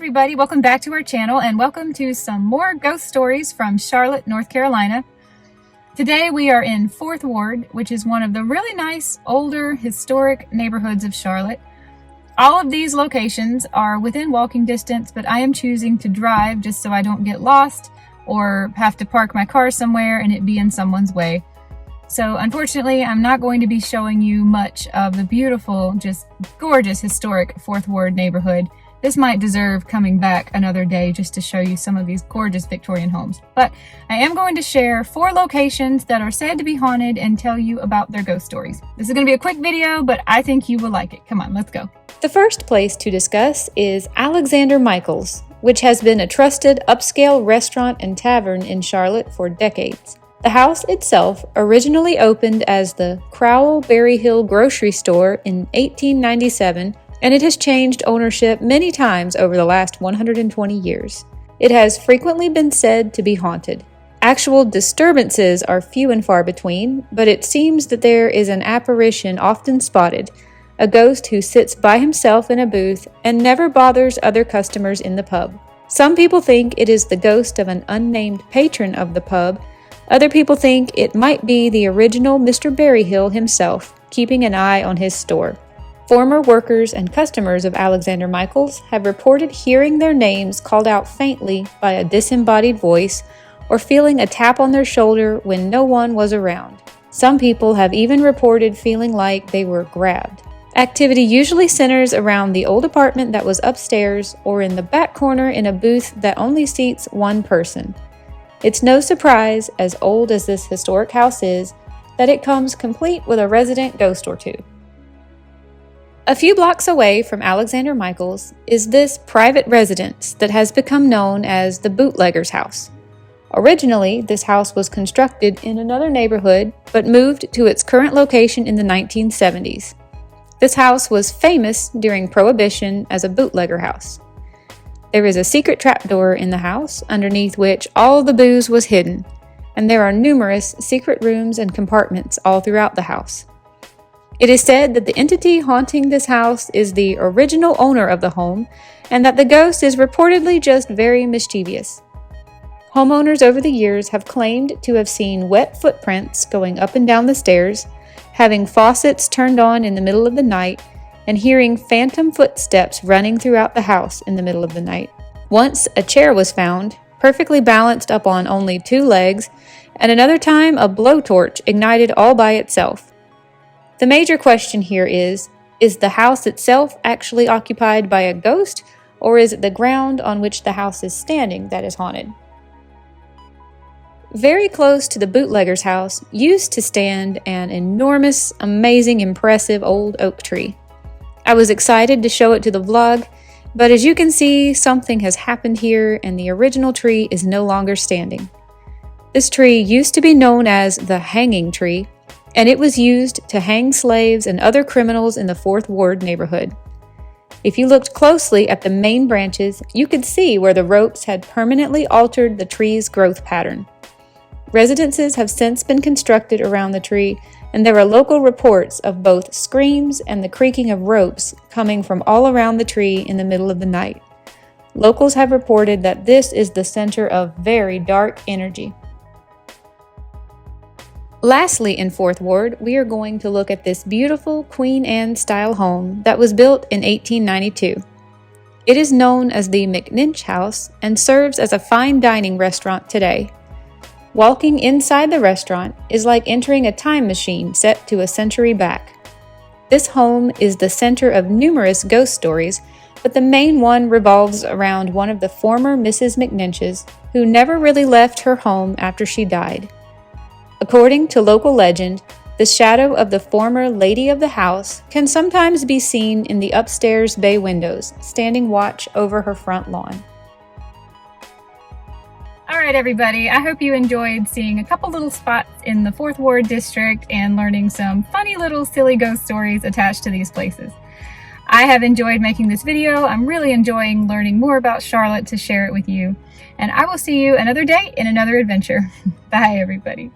everybody, welcome back to our channel and welcome to some more ghost stories from Charlotte, North Carolina. Today we are in 4th Ward, which is one of the really nice, older, historic neighborhoods of Charlotte. All of these locations are within walking distance, but I am choosing to drive just so I don't get lost or have to park my car somewhere and it be in someone's way. So unfortunately, I'm not going to be showing you much of the beautiful, just gorgeous, historic 4th Ward neighborhood. This might deserve coming back another day just to show you some of these gorgeous Victorian homes. But I am going to share 4 locations that are said to be haunted and tell you about their ghost stories. This is going to be a quick video, but I think you will like it. Come on, let's go. The first place to discuss is Alexander Michaels, which has been a trusted upscale restaurant and tavern in Charlotte for decades. The house itself originally opened as the Crowell Berry Hill Grocery Store in 1897, and it has changed ownership many times over the last 120 years. It has frequently been said to be haunted. Actual disturbances are few and far between, but it seems that there is an apparition often spotted, a ghost who sits by himself in a booth and never bothers other customers in the pub. Some people think it is the ghost of an unnamed patron of the pub. Other people think it might be the original Mr. Berryhill himself, keeping an eye on his store. Former workers and customers of Alexander Michaels have reported hearing their names called out faintly by a disembodied voice or feeling a tap on their shoulder when no one was around. Some people have even reported feeling like they were grabbed. Activity usually centers around the old apartment that was upstairs or in the back corner in a booth that only seats one person. It's no surprise, as old as this historic house is, that it comes complete with a resident ghost or two. A few blocks away from Alexander Michaels is this private residence that has become known as the Bootlegger's House. Originally, this house was constructed in another neighborhood, but moved to its current location in the 1970s. This house was famous during Prohibition as a bootlegger house. There is a secret trapdoor in the house, underneath which all the booze was hidden, and there are numerous secret rooms and compartments all throughout the house. It is said that the entity haunting this house is the original owner of the home, and that the ghost is reportedly just very mischievous. Homeowners over the years have claimed to have seen wet footprints going up and down the stairs, having faucets turned on in the middle of the night, and hearing phantom footsteps running throughout the house in the middle of the night. Once a chair was found, perfectly balanced up on only 2 legs, and another time a blowtorch ignited all by itself. The major question here is the house itself actually occupied by a ghost, or is it the ground on which the house is standing that is haunted? Very close to the bootlegger's house used to stand an enormous, amazing, impressive old oak tree. I was excited to show it to the vlog, but as you can see, something has happened here and the original tree is no longer standing. This tree used to be known as the hanging tree, and it was used to hang slaves and other criminals in the 4th Ward neighborhood. If you looked closely at the main branches, you could see where the ropes had permanently altered the tree's growth pattern. Residences have since been constructed around the tree, and there are local reports of both screams and the creaking of ropes coming from all around the tree in the middle of the night. Locals have reported that this is the center of very dark energy. Lastly, in 4th Ward, we are going to look at this beautiful Queen Anne-style home that was built in 1892. It is known as the McNinch House and serves as a fine dining restaurant today. Walking inside the restaurant is like entering a time machine set to a century back. This home is the center of numerous ghost stories, but the main one revolves around one of the former Mrs. McNinches, who never really left her home after she died. According to local legend, the shadow of the former lady of the house can sometimes be seen in the upstairs bay windows, standing watch over her front lawn. All right, everybody, I hope you enjoyed seeing a couple little spots in the 4th Ward district and learning some funny little silly ghost stories attached to these places. I have enjoyed making this video. I'm really enjoying learning more about Charlotte to share it with you. And I will see you another day in another adventure. Bye, everybody.